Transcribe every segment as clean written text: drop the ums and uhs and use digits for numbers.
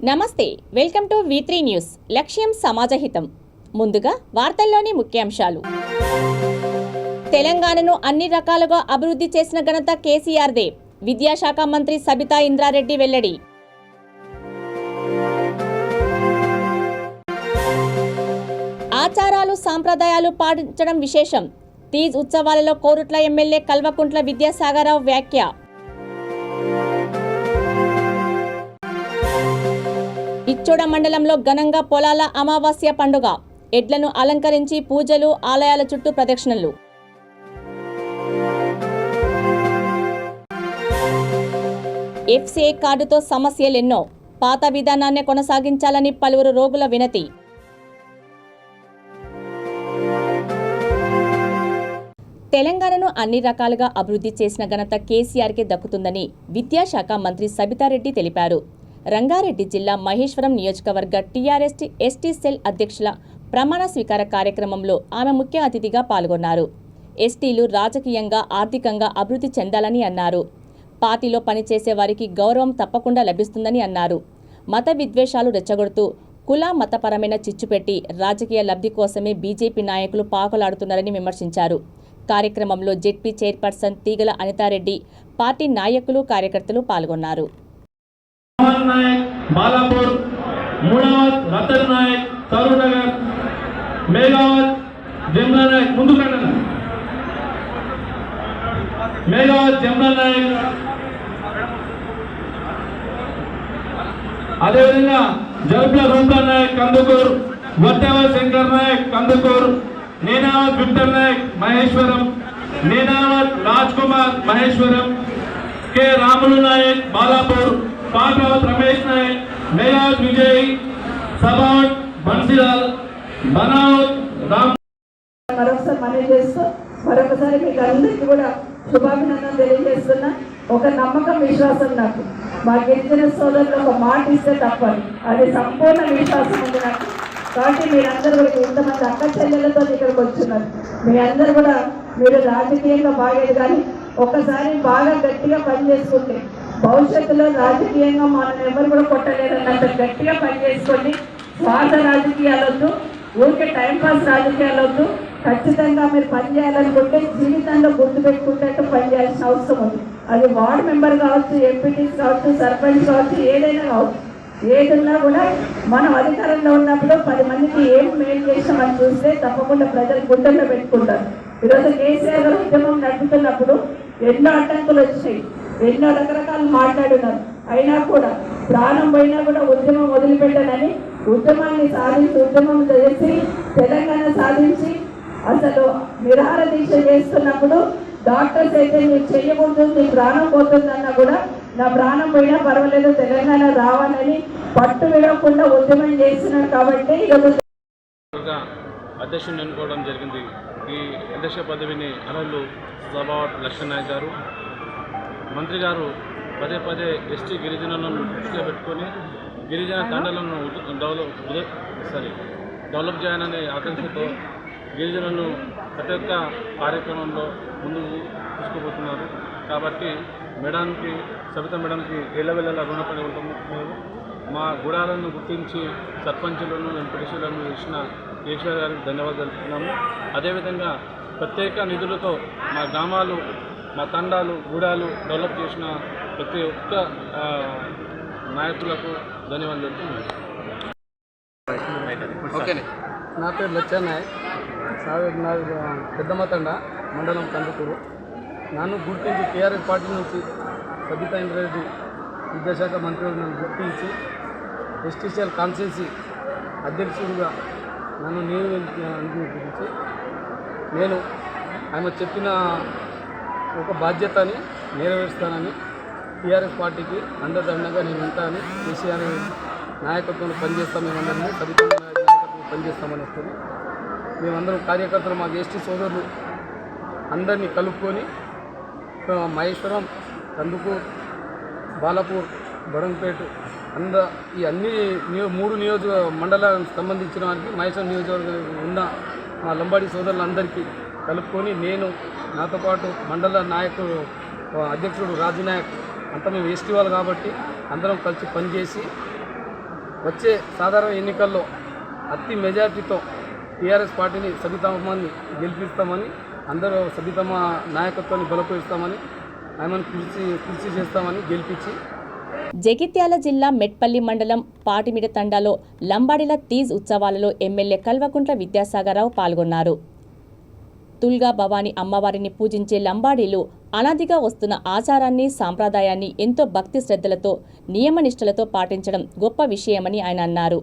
నమస్తే, welcome to V3 news. లక్ష్యం సమాజహితం. ముందుగా వార్తల్లోని ముఖ్యాంశాలు. తెలంగాణను అన్ని రకాలుగా అభివృద్ధి చేసిన ఘనత కేసీఆర్దే. విద్యాశాఖ మంత్రి సబితా ఇంద్రారెడ్డి వెల్లడి. ఆచారాలు సాంప్రదాయాలు పాటించడం విశేషం. తీజ్ ఉత్సవాలలో కోరుట్ల ఎమ్మెల్యే కల్వకుంట్ల విద్యాసాగరరావు వ్యాఖ్య. ఇచ్చోడ మండలంలో ఘనంగా పొలాల అమావాస్య పండుగ. ఎడ్లను అలంకరించి పూజలు, ఆలయాల చుట్టూ ప్రదక్షిణలు. FCI కార్డుతో సమస్యలెన్నో. పాత విధానాన్ని కొనసాగించాలని పలువురు రోగుల వినతి. తెలంగాణను అన్ని రకాలుగా అభివృద్ధి చేసిన ఘనత కేసీఆర్కే దక్కుతుందని విద్యాశాఖ మంత్రి సబితారెడ్డి తెలిపారు. రంగారెడ్డి జిల్లా మహేశ్వరం నియోజకవర్గ టీఆర్ఎస్ ఎస్టీ సెల్ అధ్యక్షుల ప్రమాణ స్వీకార కార్యక్రమంలో ఆమె ముఖ్య అతిథిగా పాల్గొన్నారు. ఎస్టీలు రాజకీయంగా, ఆర్థికంగా అభివృద్ధి చెందాలని అన్నారు. పార్టీలో పనిచేసే వారికి గౌరవం తప్పకుండా లభిస్తుందని అన్నారు. మత విద్వేషాలు రెచ్చగొడుతూ కుల మతపరమైన చిచ్చుపెట్టి రాజకీయ లబ్ధి కోసమే బీజేపీ నాయకులు పాకులాడుతున్నారని విమర్శించారు. కార్యక్రమంలో జెడ్పీ చైర్పర్సన్ తీగల అనితారెడ్డి, పార్టీ నాయకులు, కార్యకర్తలు పాల్గొన్నారు. बालापुर, मूडावत, रतन नायक, सरूनगर, मेगावत, जमना नायक, मुंदुकंडन, मेगावत, जमना नायक, అదే విధంగా జల్ప్ల రూపా నాయక్ కందుకూరు, వట్టవ శంకర్ నాయక్ కందుకూరు, నేనావత్ విక్టర్ నాయక్ మహేశ్వరం, నేనావత్ రాజ్ కుమార్ మహేశ్వరం, కె రాములు నాయక్ బాలాపూర్, పాటవత్ రమేష్ నాయక్, మేఘావత్ విజయ్, సబావత్ బన్సిలాల్, బనావత్ రామ్. మరొకసారి మనవి చేస్తూ మరొకసారి మీకు అందరికీ కూడా శుభాభినందనలు తెలియజేస్తున్నా. ఒక నమ్మకం, విశ్వాసం నాకు మా గిరిజన సోదరులు ఒక మాట ఇస్తే తప్పదు, అది సంపూర్ణ విశ్వాసం ఉంది నాకు. కాబట్టి మీరందరూ కూడా ఇంతమంది అక్క చెల్లెలతో ఇక్కడికి వచ్చున్నారు. మీ అందరూ కూడా మీరు రాజకీయంగా బాగేది, కానీ ఒకసారి బాగా గట్టిగా పనిచేసుకుంటే భవిష్యత్తులో రాజకీయంగా మనం ఎవరు కూడా కొట్టలేదన్నంత గట్టిగా పనిచేసుకోండి. స్వార్థ రాజకీయాలు వద్దు, ఊరికే టైంపాస్ రాజకీయాలు వద్దు. ఖచ్చితంగా మీరు పనిచేయాలనుకుంటే జీవితంలో గుర్తుపెట్టుకుంటే పనిచేయాల్సిన అవసరం ఉంది. అది వార్డు మెంబర్ కావచ్చు, ఎంపీటీస్ కావచ్చు, సర్పంచ్ కావచ్చు, ఏదైనా కావచ్చు. ఏదన్నా కూడా మనం అధికారంలో ఉన్నప్పుడు 10 మందికి ఏం మేలు చేసామని చూస్తే తప్పకుండా ప్రజలు గుండెల్లో పెట్టుకుంటారు. ఈరోజు కేసీఆర్ గారు ఉద్యమం నడుపుతున్నప్పుడు ఎన్నో అడ్డంకులు వచ్చాయి, ఎన్నో రకరకాలు మాట్లాడున్నారు. అయినా కూడా ప్రాణం పోయినా కూడా ఉద్యమం వదిలిపెట్టానని ఉద్యమాన్ని సాధించి, ఉద్యమం చేసి తెలంగాణ సాధించి అసలు నిరాహార దీక్ష చేస్తున్నప్పుడు డాక్టర్స్ అయితే మీరు చెయ్యకూడదు, మీ ప్రాణం పోతుందన్నా కూడా నా ప్రాణం పోయినా పర్వాలేదు తెలంగాణ రావాలని పట్టు విడవకుండా ఉద్యమం చేస్తున్నారు. కాబట్టి అధ్యక్షుని ఎన్నుకోవడం జరిగింది. ఈ అధ్యక్ష పదవిని అర్హులు సబావత్ లక్ష్మణ్ నాయక్ గారు. మంత్రి గారు పదే పదే ఎస్టీ గిరిజనులను దృష్టిలో పెట్టుకొని గిరిజన తండాలను డెవలప్ చేయాలనే ఆకాంక్షతో గిరిజనులను ప్రతి ఒక్క కార్యక్రమంలో ముందుకు తీసుకుపోతున్నారు. కాబట్టి మేడానికి, సబితా మేడానికి ఏళ్ళవేళలా రుణపడి ఉంటాము. మేము మా గుడాలను గుర్తించి సర్పంచులను, ఎంపీటీసీలను ఇచ్చిన కేసీఆర్ గారికి ధన్యవాదాలు తెలుపుతున్నాము. అదేవిధంగా ప్రత్యేక నిధులతో మా గ్రామాలు, మా తండాలు, గూడాలు డెవలప్ చేసిన ప్రతి ఒక్క నాయకులకు ధన్యవాదాలు తెలుపుతున్నాను. నా పేరు లచ్చన్ నాయక్, నాది పెద్దమతండ మండలం కందుకూరు. నన్ను గుర్తించి టీఆర్ఎస్ పార్టీ నుంచి సబితా ఇంద్రారెడ్డి విద్యాశాఖ మంత్రి నన్ను గుర్తించి ఎస్టీసీఎల్ కాన్స్టిట్యున్సీ అధ్యక్షుడిగా నన్ను నియమించి నేను ఆమె చెప్పిన ఒక బాధ్యతని నెరవేరుస్తానని, టీఆర్ఎస్ పార్టీకి అండదండగా నేను ఉంటానని, కేసీఆర్ నాయకత్వంలో పనిచేస్తాం. మేమందరినీ సబితా నాయకత్వంలో పనిచేస్తామని వస్తుంది. మేమందరం కార్యకర్తలు, మా ఎస్టీ సోదరులు అందరినీ కలుపుకొని మహేశ్వరం, కందుకూరు, బాలాపూర్, బడంపేట ఈ అన్ని 3 నియోజక మండలాలకు సంబంధించిన వారికి మహేశ్వరం నియోజకవర్గం ఉన్న మా లంబాడి సోదరులందరికీ కలుపుకొని నేను, నాతో పాటు మండల నాయకుడు అధ్యక్షుడు రాజు నాయక్ అంతా మేము ఎస్టీ వాళ్ళు కాబట్టి అందరం కలిసి పనిచేసి వచ్చే సాధారణ ఎన్నికల్లో అతి మెజార్టీతో టీఆర్ఎస్ పార్టీని సబితమ్మని గెలిపిస్తామని, అందరూ సబితమ్మ నాయకత్వాన్ని బలపరుస్తామని, ఆమెను కృషి చేస్తామని గెలిపించి. జగిత్యాల జిల్లా మెట్పల్లి మండలం పాటిమిడ తండాలో లంబాడీల తీజ్ ఉత్సవాలలో ఎమ్మెల్యే కల్వకుంట్ల విద్యాసాగరరావు పాల్గొన్నారు. తుల్గా భవానీ అమ్మవారిని పూజించే లంబాడీలు అనాదిగా వస్తున్న ఆచారాన్ని, సాంప్రదాయాన్ని ఎంతో భక్తి శ్రద్ధలతో, నియమనిష్టలతో పాటించడం గొప్ప విషయమని ఆయన అన్నారు.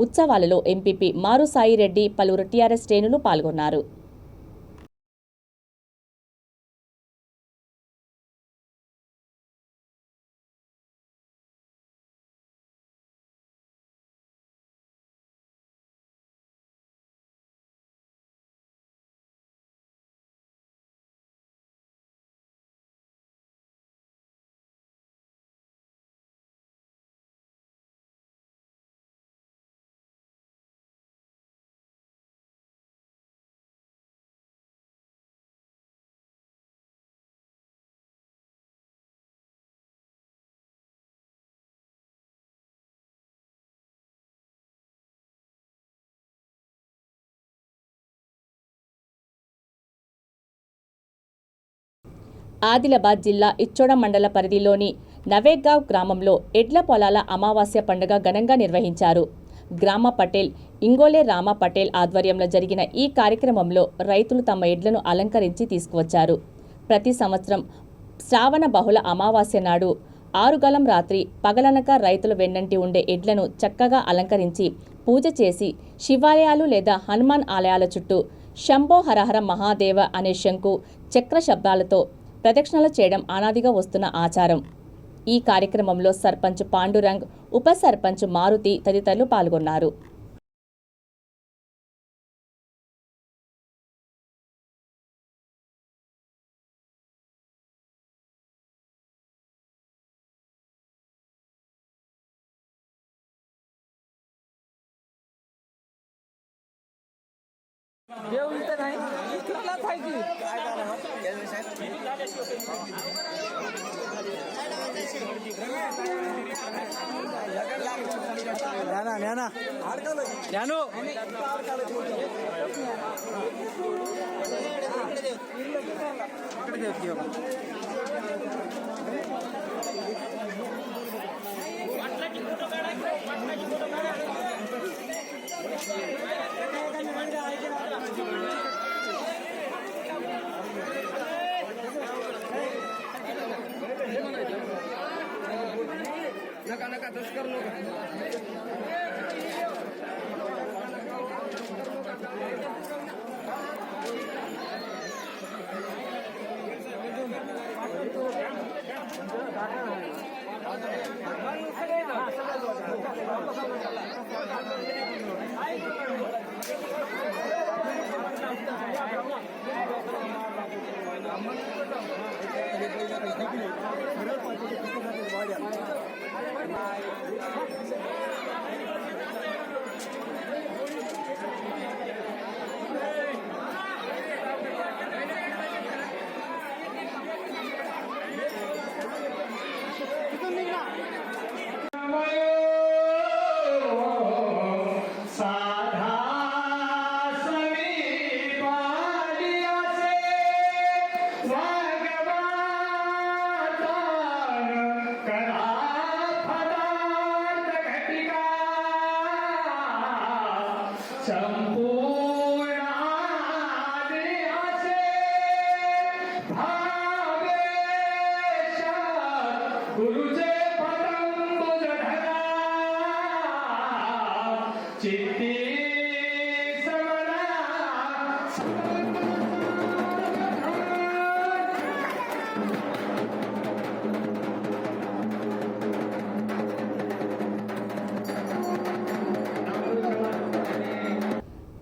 ఉత్సవాలలో ఎంపీపీ మారు సాయిరెడ్డి, పలువురు టీఆర్ఎస్ శ్రేణులు పాల్గొన్నారు. ఆదిలాబాద్ జిల్లా ఇచ్చోడ మండల పరిధిలోని నవేగావ్ గ్రామంలో ఎడ్ల పొలాల అమావాస్య పండుగ ఘనంగా నిర్వహించారు. గ్రామ పటేల్ ఇంగోలే రామ పటేల్ ఆధ్వర్యంలో జరిగిన ఈ కార్యక్రమంలో రైతులు తమ ఎడ్లను అలంకరించి తీసుకువచ్చారు. ప్రతి సంవత్సరం శ్రావణ బహుళ అమావాస్య నాడు 6 గలం రాత్రి పగలనక రైతుల వెన్నంటి ఉండే ఎడ్లను చక్కగా అలంకరించి పూజ చేసి శివాలయాలు లేదా హనుమాన్ ఆలయాల చుట్టూ శంభో హరహర మహాదేవ అనే శంకు చక్ర శబ్దాలతో ప్రదక్షిణలు చేయడం అనాదిగా వస్తున్న ఆచారం. ఈ కార్యక్రమంలో సర్పంచ్ పాండురంగ్, ఉప సర్పంచ్ మారుతి తదితరులు పాల్గొన్నారు.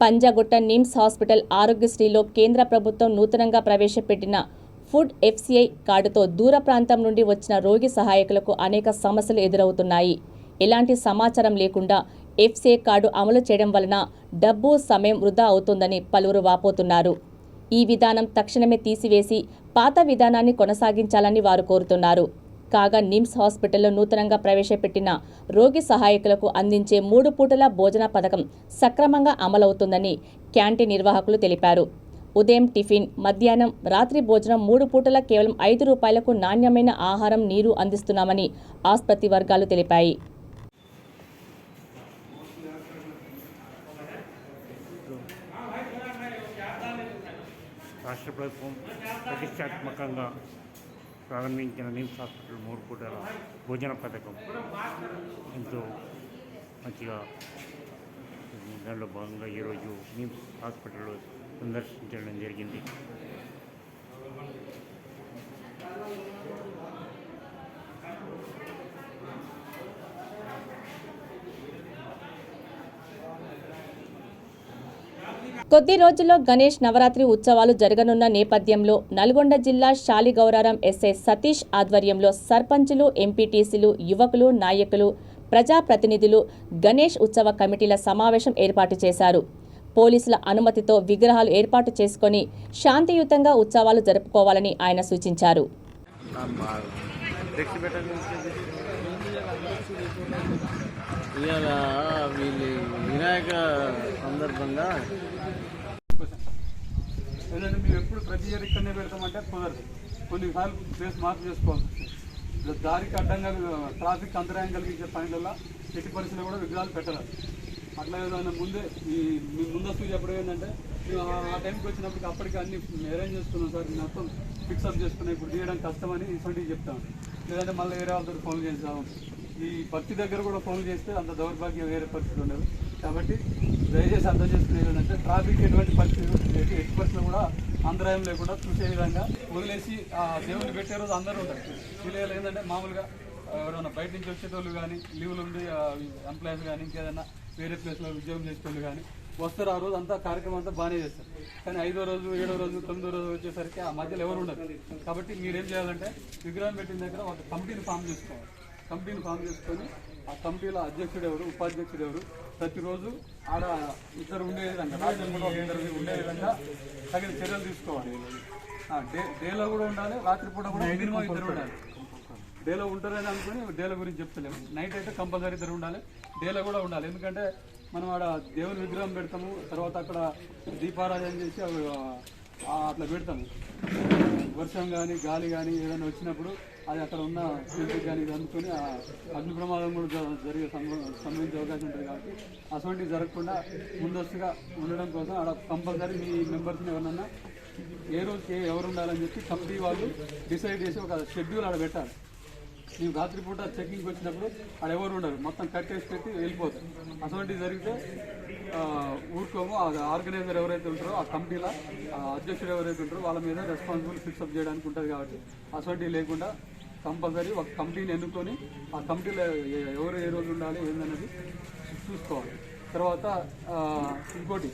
పంజాగుట్ట నిమ్స్ హాస్పిటల్ ఆరోగ్యశ్రీలో కేంద్ర ప్రభుత్వం నూతనంగా ప్రవేశపెట్టిన ఫుడ్ FCI కార్డుతో దూర ప్రాంతం నుండి వచ్చిన రోగి సహాయకులకు అనేక సమస్యలు ఎదురవుతున్నాయి. ఎలాంటి సమాచారం లేకుండా FCI కార్డు అమలు చేయడం వలన డబ్బు, సమయం వృధా అవుతుందని పలువురు వాపోతున్నారు. ఈ విధానం తక్షణమే తీసివేసి పాత విధానాన్ని కొనసాగించాలని వారు కోరుతున్నారు. కాగా నిమ్స్ హాస్పిటల్లో నూతనంగా ప్రవేశపెట్టిన రోగి సహాయకులకు అందించే 3 పూటల భోజన పథకం సక్రమంగా అమలవుతుందని క్యాంటీన్ నిర్వాహకులు తెలిపారు. ఉదయం టిఫిన్, మధ్యాహ్నం, రాత్రి భోజనం 3 పూటల కేవలం 5 రూపాయలకు నాణ్యమైన ఆహారం, నీరు అందిస్తున్నామని ఆసుపత్రి వర్గాలు తెలిపాయి. రాష్ట్ర ప్రభుత్వం ప్రతిష్టాత్మకంగా ప్రారంభించిన నిమ్స్ హాస్పిటల్ 3 పూటల భోజన పథకం ఎంతో మంచిగా దానిలో భాగంగా ఈరోజు నిమ్స్ హాస్పిటల్లో సందర్శించడం జరిగింది. కొద్ది రోజుల్లో గణేష్ నవరాత్రి ఉత్సవాలు జరగనున్న నేపథ్యంలో నల్గొండ జిల్లా శాలిగౌరారం ఎస్ఐ సతీష్ ఆధ్వర్యంలో సర్పంచులు, ఎంపీటీసీలు, యువకులు, నాయకులు, ప్రజాప్రతినిధులు గణేష్ ఉత్సవ కమిటీల సమావేశం ఏర్పాటు చేశారు. పోలీసుల అనుమతితో విగ్రహాలు ఏర్పాటు చేసుకుని శాంతియుతంగా ఉత్సవాలు జరుపుకోవాలని ఆయన సూచించారు. వినాయక సందర్భంగా ఏంటంటే మేము ఎప్పుడు ప్రతి ఇయర్ ఇక్కడనే పెడతామంటే కుదరదు. కొన్నిసార్లు ప్లేస్ మార్పు చేసుకోవాల్సి వస్తుంది. దారికి అడ్డంగా ట్రాఫిక్ అంతరాయం కలిగించే పనులలో ఎట్టి పరిస్థితుల్లో కూడా విగ్రహాలు పెట్టరాదు. అట్లా ఏదైనా ముందే మీ ముందస్తు చెప్పడం ఏంటంటే మేము ఆ టైంకి వచ్చినప్పటికి అప్పటికి అన్ని అరేంజ్ చేసుకున్నాం సార్, మొత్తం ఫిక్సప్ చేసుకున్నాం, ఇప్పుడు తీయడం కష్టమని ఇటువంటివి చెప్తాం. లేదంటే మళ్ళీ వేరే వాళ్ళతో ఫోన్ చేస్తాం. ఈ భక్తి దగ్గర కూడా ఫోన్ చేస్తే అంత దౌర్భాగ్యం వేరే పరిస్థితి ఉండదు. కాబట్టి దయచేసి అర్థం చేసుకునేది ఏంటంటే ట్రాఫిక్ ఎటువంటి పరిస్థితులు కూడా అంతరాయం లేకుండా చూసే విధంగా వదిలేసి ఆ దేవుని పెట్టే రోజు అందరూ ఉంటారు. వీళ్ళు ఏంటంటే మామూలుగా ఎవరైనా బయట నుంచి వచ్చేటోళ్ళు కానీ, లీవ్లు ఉండి ఎంప్లాయీస్ కానీ, ఇంకేదైనా వేరే ప్లేస్లో ఉద్యోగం చేసేటోళ్ళు కానీ వస్తారు. ఆ రోజు అంతా కార్యక్రమం అంతా బాగానే చేస్తారు. కానీ 5వ రోజు, 7వ రోజు, 9వ రోజు వచ్చేసరికి ఆ మధ్యలో ఎవరు ఉండరు. కాబట్టి మీరేం చేయాలంటే విగ్రహం పెట్టిన దగ్గర ఒక కమిటీని ఫామ్ చేసుకోవాలి. కమిటీని ఫామ్ చేసుకొని ఆ కమిటీలో అధ్యక్షుడు ఎవరు, ఉపాధ్యక్షుడు ఎవరు, ప్రతిరోజు ఆడ ఇద్దరు ఉండే విధంగా, రాజ్యం కూడా ఇద్దరు ఉండే విధంగా తగిన చర్యలు తీసుకోవాలి. డేలో కూడా ఉండాలి, రాత్రిపూట కూడా మినిమం ఇద్దరు ఉండాలి. డేలో ఉంటారని అనుకుని డేల గురించి చెప్తలేము. నైట్ అయితే కంపల్సరీ ఇద్దరు ఉండాలి, డేలో కూడా ఉండాలి. ఎందుకంటే మనం ఆడ దేవుని విగ్రహం పెడతాము, తర్వాత అక్కడ దీపారాధన చేసి అట్లా పెడతాము. వర్షం కానీ, గాలి కానీ ఏదైనా వచ్చినప్పుడు అది అక్కడ ఉన్న ఫీల్డ్కి కానీ ఇది అందుకొని అగ్ని ప్రమాదం కూడా సంభవించే అవకాశం ఉంటుంది. కాబట్టి అటువంటివి జరగకుండా ముందస్తుగా ఉండడం కోసం ఆడ కంపల్సరీ మీ మెంబర్స్ని ఎవరన్నా ఏ రోజుకి ఎవరు ఉండాలని చెప్పి కమిటీ వాళ్ళు డిసైడ్ చేసి ఒక షెడ్యూల్ ఆడ పెట్టాలి. ನೀವು ರಾತ್ರಿ పూట చెకింగ్కి వచ్చినప్పుడు ఆడ ఎవరు ఉండరు, మొత్తం కట్టేసి పెట్టి వెళ్ళిపోతారు. అటువంటివి జరిగితే ఊరుకోము. ఆర్గనైజర్ ఎవరైతే ఉంటారో ఆ కమిటీలో అధ్యక్షుడు ఎవరైతే ఉంటారో వాళ్ళ మీద రెస్పాన్సిబుల్ ఫిక్సప్ చేయడానికి ఉంటుంది. కాబట్టి అటువంటివి లేకుండా కంపల్సరీ ఒక కమిటీని ఎన్నుకొని ఆ కమిటీలో ఎవరు ఏ రోజు ఉండాలి ఏందనేది చూసుకోవాలి. తర్వాత ఇంకోటి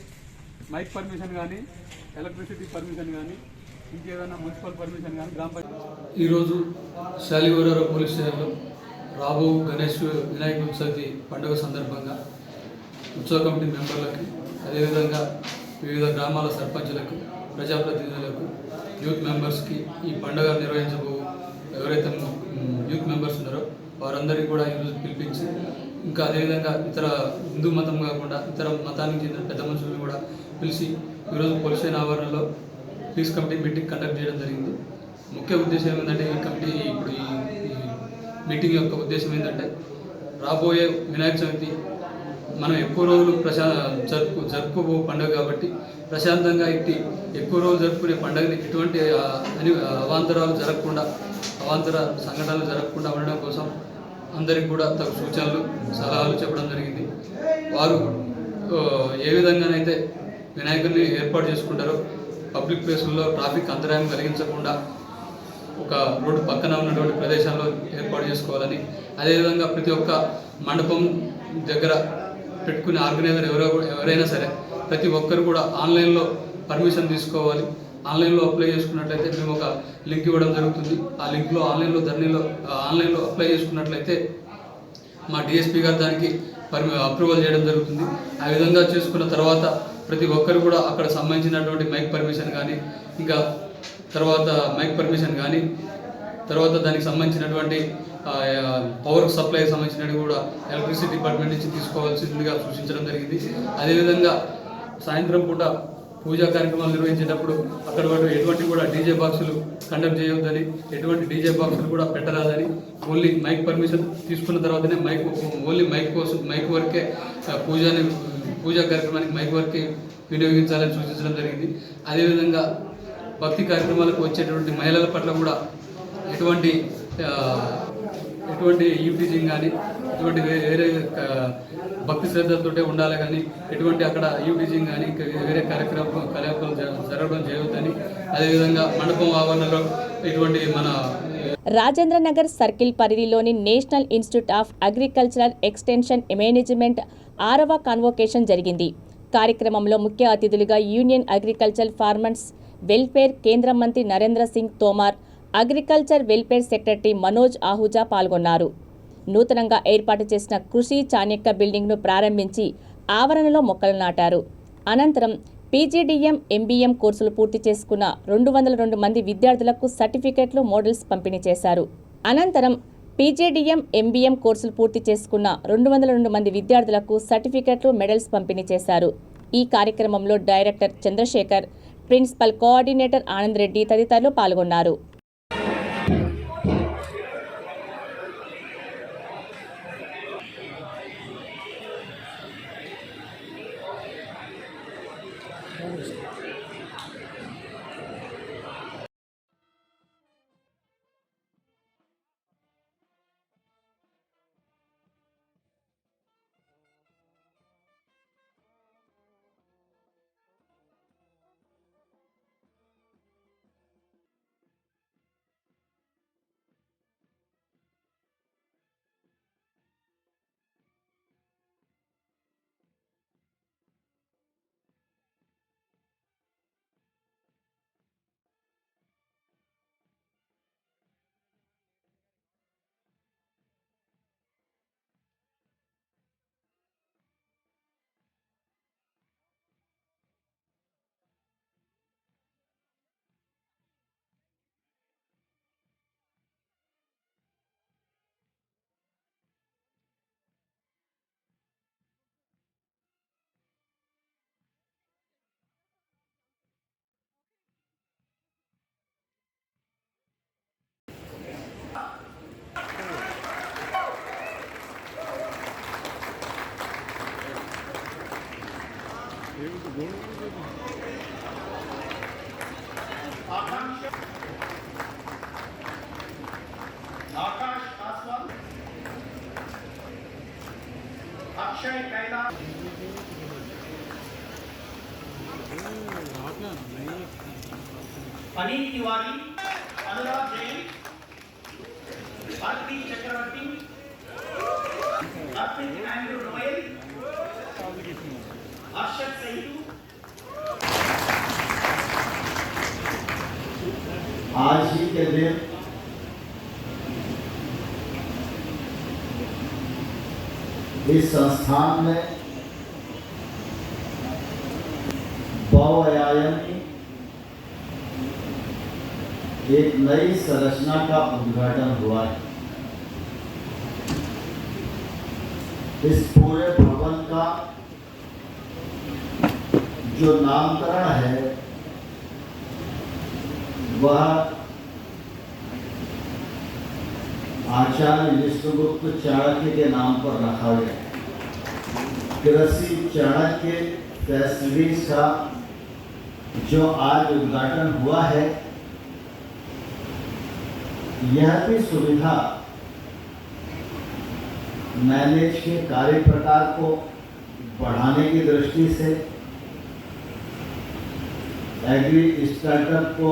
మైక్ పర్మిషన్ కానీ, ఎలక్ట్రిసిటీ పర్మిషన్ కానీ, ఇంకేదైనా మున్సిపల్ పర్మిషన్ కానీ గ్రామ పంచాయతీ. ఈరోజు శాలిగౌరారం పోలీస్ స్టేషన్లో రాబో గణేష్ వినాయక చవితి పండుగ సందర్భంగా ఉత్సవ కమిటీ మెంబర్లకి, అదేవిధంగా వివిధ గ్రామాల సర్పంచులకు, ప్రజాప్రతినిధులకు, యూత్ మెంబర్స్కి ఈ పండుగ నిర్వహించబో ఎవరైతే యూత్ మెంబర్స్ ఉన్నారో వారందరికీ కూడా ఈరోజు పిలిపించి, ఇంకా అదేవిధంగా ఇతర హిందూ మతం కాకుండా ఇతర మతానికి చెందిన పెద్ద మనుషులను కూడా పిలిచి ఈరోజు పోలీస్ స్టేషన్ ఆవరణలో పీస్ కమిటీ మీటింగ్ కండక్ట్ చేయడం జరిగింది. ముఖ్య ఉద్దేశం ఏంటంటే ఈ కమిటీ ఇప్పుడు ఈ మీటింగ్ యొక్క ఉద్దేశం ఏంటంటే రాబోయే వినాయక చవితి మనం ఎక్కువ రోజులు జరుపుకోబో పండుగ కాబట్టి ప్రశాంతంగా ఇట్టి ఎక్కువ రోజులు జరుపుకునే పండుగని ఎటువంటి అవాంతరాలు జరగకుండా, అవాంతర సంఘటనలు జరగకుండా ఉండడం కోసం అందరికీ కూడా తగు సూచనలు, సలహాలు చెప్పడం జరిగింది. వారు ఏ విధంగానైతే వినాయకుడిని ఏర్పాటు చేసుకుంటారో పబ్లిక్ ప్లేసుల్లో ట్రాఫిక్ అంతరాయం కలిగించకుండా ఒక రోడ్డు పక్కన ఉన్నటువంటి ప్రదేశాల్లో ఏర్పాటు చేసుకోవాలని, అదేవిధంగా ప్రతి ఒక్క మండపం దగ్గర పెట్టుకునే ఆర్గనైజర్ ఎవరైనా సరే ప్రతి ఒక్కరు కూడా ఆన్లైన్లో పర్మిషన్ తీసుకోవాలి. ఆన్లైన్లో అప్లై చేసుకున్నట్లయితే మేము ఒక లింక్ ఇవ్వడం జరుగుతుంది. ఆ లింక్లో ఆన్లైన్లో అప్లై చేసుకున్నట్లయితే మా డిఎస్పీ గారు దానికి అప్రూవల్ చేయడం జరుగుతుంది. ఆ విధంగా చేసుకున్న తర్వాత ప్రతి ఒక్కరు కూడా అక్కడ సంబంధించినటువంటి మైక్ పర్మిషన్ కానీ, ఇంకా తర్వాత మైక్ పర్మిషన్ కానీ, తర్వాత దానికి సంబంధించినటువంటి పవర్ సప్లైకి సంబంధించినవి కూడా ఎలక్ట్రిసిటీ డిపార్ట్మెంట్ నుంచి తీసుకోవాల్సిందిగా సూచించడం జరిగింది. అదేవిధంగా సాయంత్రం పూట పూజా కార్యక్రమాలు నిర్వహించేటప్పుడు అక్కడ ఎటువంటి కూడా డీజే బాక్సులు కండక్ట్ చేయవద్దని, ఎటువంటి డీజే బాక్సులు కూడా పెట్టరాదని, ఓన్లీ మైక్ పర్మిషన్ తీసుకున్న తర్వాతనే ఓన్లీ మైక్ వరకే పూజా కార్యక్రమానికి మైక్ వరకే వినియోగించాలని సూచించడం జరిగింది. అదేవిధంగా భక్తి కార్యక్రమాలకు వచ్చేటువంటి మహిళల పట్ల కూడా ఎటువంటి యూటీజింగ్ కానీ ఎటువంటి వేరే భక్తి శ్రద్ధలతోటే ఉండాలి కానీ ఎటువంటి అక్కడ యూటీజింగ్ కానీ వేరే కార్యక్రమాలు జరగడం చేయవద్దని, అదేవిధంగా మండపం ఆవరణలో ఎటువంటి రాజేంద్రనగర్ సర్కిల్ పరిధిలోని national institute of agricultural extension management 6వ కాన్వోకేషన్ జరిగింది. కార్యక్రమంలో ముఖ్య అతిథులుగా యూనియన్ అగ్రికల్చర్ ఫార్మర్స్ వెల్ఫేర్ కేంద్ర మంత్రి Narendra Singh Tomar, agriculture welfare secretary Manoj Ahuja పాల్గొన్నారు. నూతనంగా ఏర్పాటు చేసిన కృషి చాణక్య బిల్డింగ్ను ప్రారంభించి ఆవరణలో మొక్కలు నాటారు. అనంతరం పీజీడీఎం ఎంబీఎం కోర్సులు పూర్తి చేసుకున్న 202 మంది విద్యార్థులకు సర్టిఫికెట్లు, మోడల్స్ పంపిణీ చేశారు. అనంతరం పీజీడీఎం ఎంబీఎం కోర్సులు పూర్తి చేసుకున్న 202 మంది విద్యార్థులకు సర్టిఫికెట్లు, మెడల్స్ పంపిణీ చేశారు. ఈ కార్యక్రమంలో director Chandrashekar, principal coordinator Anand Reddy తదితరులు పాల్గొన్నారు. Akash Aswal, Akshay Kailash, Anil Tiwari, Anurag Jain, Bharti Chakraborty, Arpit Andrew Noel, Arshad Saidu. आज ही के दिन इस संस्थान में बहुआयामी एक नई संरचना का उद्घाटन हुआ है। इस पूरे भवन का जो नामकरण है वह आचार्य विष्णुगुप्त चाणक्य के नाम पर रखा गया है। कृषि चाणक्य फैसिलिटीज का जो आज उद्घाटन हुआ है, यह भी सुविधा मैनेज के कार्य प्रकार को बढ़ाने की दृष्टि से, एग्री स्टार्टअप को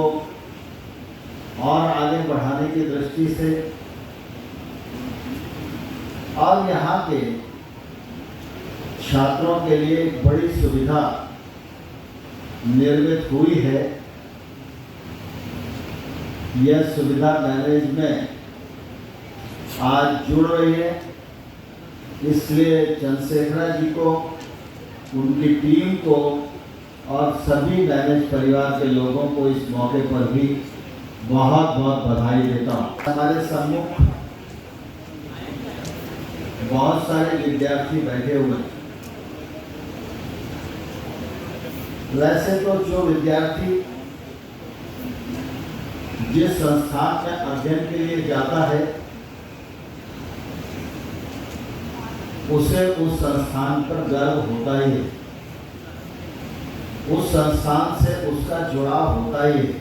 और आगे बढ़ाने की दृष्टि से और यहाँ के छात्रों के लिए एक बड़ी सुविधा निर्मित हुई है। यह सुविधा मैनेज में आज जुड़ रही है, इसलिए चंद्रशेखर जी को, उनकी टीम को और सभी मैनेज परिवार के लोगों को इस मौके पर भी बहुत बहुत बधाई देता हूँ। हमारे सम्मुख बहुत सारे विद्यार्थी बैठे हुए हैं। वैसे तो जो विद्यार्थी जिस संस्थान में अध्ययन के लिए जाता है उसे उस संस्थान पर गर्व होता ही है, उस संस्थान से उसका जुड़ाव होता ही है।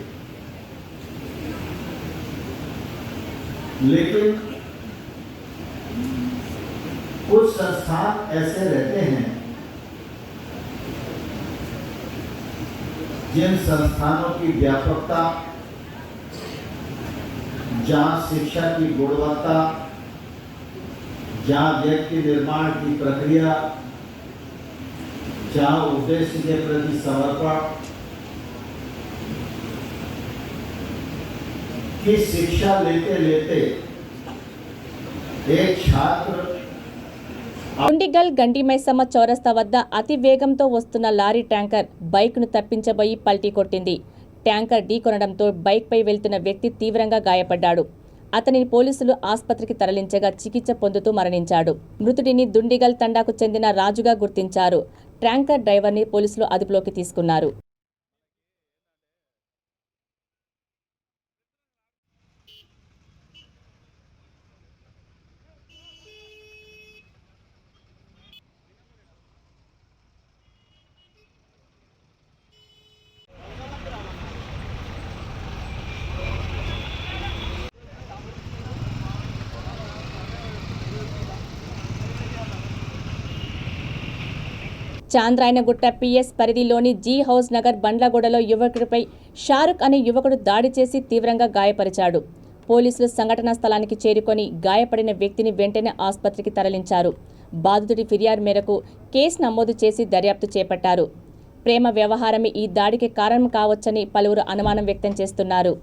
लेकिन कुछ संस्थान ऐसे रहते हैं जिन संस्थानों की व्यापकता, जहाँ शिक्षा की गुणवत्ता, जहाँ व्यक्ति निर्माण की प्रक्रिया, जहाँ उद्देश्य के प्रति समर्पण की शिक्षा लेते लेते एक छात्र దుండిగల్ గండిమైసమ్మ చౌరస్తా వద్ద అతి వేగంతో వస్తున్న లారీ ట్యాంకర్ బైక్ను తప్పించబోయి పల్టీ కొట్టింది. ట్యాంకర్ ఢీకొనడంతో బైక్పై వెళ్తున్న వ్యక్తి తీవ్రంగా గాయపడ్డాడు. అతనిని పోలీసులు ఆసుపత్రికి తరలించగా చికిత్స పొందుతూ మరణించాడు. మృతుడిని దుండిగల్ తండాకు చెందిన రాజుగా గుర్తించారు. ట్యాంకర్ డ్రైవర్ని పోలీసులు అదుపులోకి తీసుకున్నారు. చాంద్రాయనగుట్ట పిఎస్ పరిధిలోని జీ హౌస్ నగర్ బండ్లగూడలో యువకుడిపై షారుఖ్ అనే యువకుడు దాడి చేసి తీవ్రంగా గాయపరిచాడు. పోలీసులు సంఘటనా స్థలానికి చేరుకొని గాయపడిన వ్యక్తిని వెంటనే ఆసుపత్రికి తరలించారు. బాధితుడి ఫిర్యాదు మేరకు కేసు నమోదు చేసి దర్యాప్తు చేపట్టారు. ప్రేమ వ్యవహారమే ఈ దాడికి కారణం కావచ్చని పలువురు అనుమానం వ్యక్తం చేస్తున్నారు.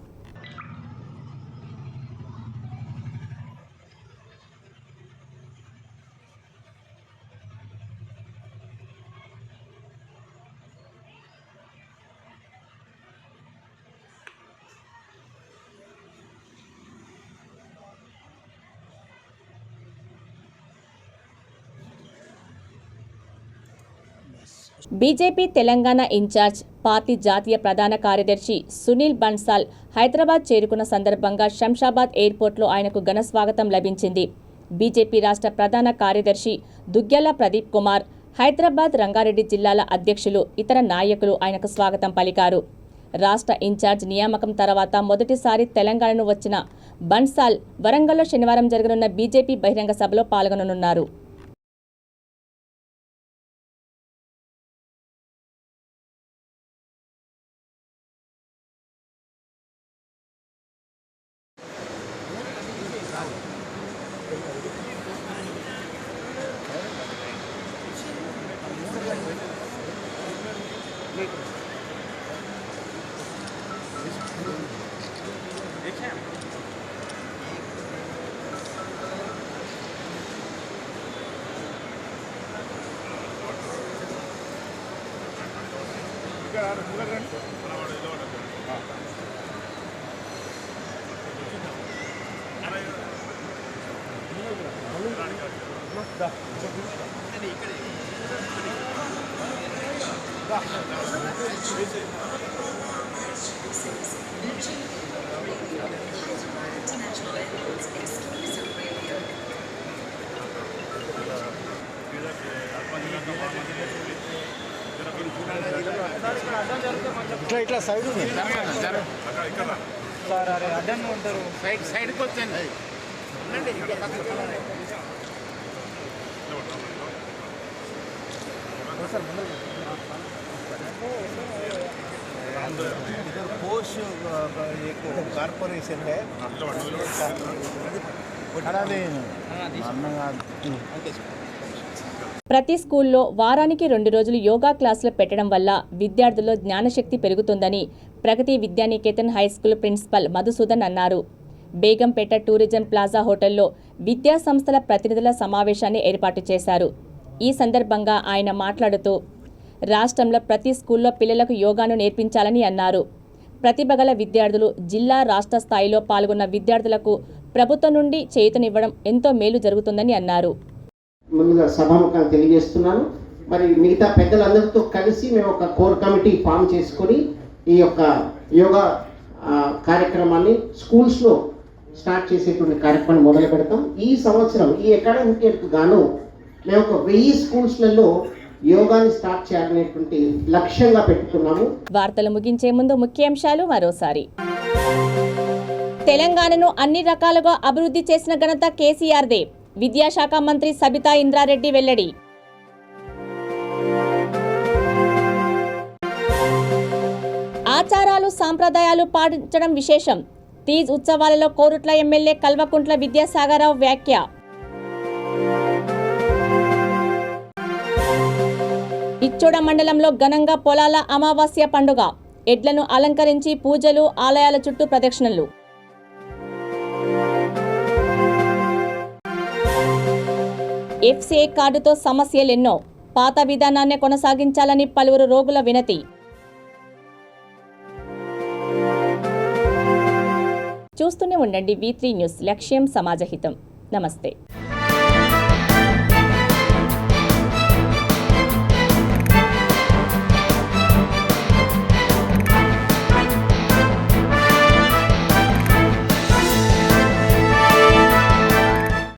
బీజేపీ తెలంగాణ ఇన్ఛార్జ్ పార్టీ జాతీయ ప్రధాన కార్యదర్శి సునీల్ బన్సాల్ హైదరాబాద్ చేరుకున్న సందర్భంగా శంషాబాద్ ఎయిర్పోర్ట్లో ఆయనకు ఘన స్వాగతం లభించింది. బీజేపీ రాష్ట్ర ప్రధాన కార్యదర్శి దుగ్గ్యాల ప్రదీప్ కుమార్, హైదరాబాద్ రంగారెడ్డి జిల్లాల అధ్యక్షులు, ఇతర నాయకులు ఆయనకు స్వాగతం పలికారు. రాష్ట్ర ఇన్ఛార్జ్ నియామకం తర్వాత మొదటిసారి తెలంగాణను వచ్చిన బన్సాల్ వరంగల్లో శనివారం జరగనున్న బీజేపీ బహిరంగ సభలో పాల్గొననున్నారు. ఇట్లా సైడ్ ఉంది సార్, అరే అడ్డంగా ఉంటారు. సైడ్కి వచ్చండి. कारपोरेशन है ప్రతి స్కూల్లో వారానికి 2 రోజులు యోగా క్లాసులు పెట్టడం వల్ల విద్యార్థుల్లో జ్ఞానశక్తి పెరుగుతుందని ప్రగతి విద్యానికేతన్ హైస్కూల్ ప్రిన్సిపల్ మధుసూదన్ అన్నారు. బేగంపేట టూరిజం ప్లాజా హోటల్లో విద్యా సంస్థల ప్రతినిధుల సమావేశాన్ని ఏర్పాటు చేశారు. ఈ సందర్భంగా ఆయన మాట్లాడుతూ రాష్ట్రంలో ప్రతి స్కూల్లో పిల్లలకు యోగాను నేర్పించాలని అన్నారు. ప్రతిభగల విద్యార్థులు జిల్లా రాష్ట్ర స్థాయిలో పాల్గొన్న విద్యార్థులకు ప్రభుత్వం నుండి చేయూతనివ్వడం ఎంతో మేలు జరుగుతుందని అన్నారు. ముందుగా సభాముఖంగా తెలియజేస్తున్నాను. మరి మిగతా పెద్దలందరితో కలిసి మేము ఒక కోర్ కమిటీ ఫామ్ చేసుకొని ఈ యొక్క యోగా కార్యక్రమాన్ని స్కూల్స్లో స్టార్ట్ చేసేటువంటి కార్యక్రమాన్ని మొదలు పెడతాం. ఈ సంవత్సరం ఈ అకాడమిక్ ఇయర్కు గాను మేము ఒక 1000 స్కూల్స్లలో యోగాని స్టార్ట్ చేయాలనేటువంటి లక్ష్యంగా పెట్టుకున్నాము. వార్తలు ముగించే ముందు ముఖ్యాంశాలు మరోసారి. తెలంగాణను అన్ని రకాలుగా అభివృద్ధి చేసిన ఘనత కేసీఆర్దే. విద్యాశాఖ మంత్రి సబితా ఇంద్రారెడ్డి వెల్లడి. ఆచారాలు సాంప్రదాయాలు పాటించడం విశేషం. తీజ్ ఉత్సవాలలో కోరుట్ల ఎమ్మెల్యే కల్వకుంట్ల విద్యాసాగరరావు వ్యాఖ్య. ఇచ్చోడ మండలంలో ఘనంగా పొలాల అమావాస్య పండుగ. ఎడ్లను అలంకరించి పూజలు, ఆలయాల చుట్టూ ప్రదక్షిణలు. ఎఫ్సిఐ కార్డుతో సమస్యలెన్నో. పాత విధానాన్నే కొనసాగించాలని పలువురు రోగుల వినతి. చూస్తూనే ఉండండి V3 న్యూస్. లక్ష్యం సమాజహితం. నమస్తే.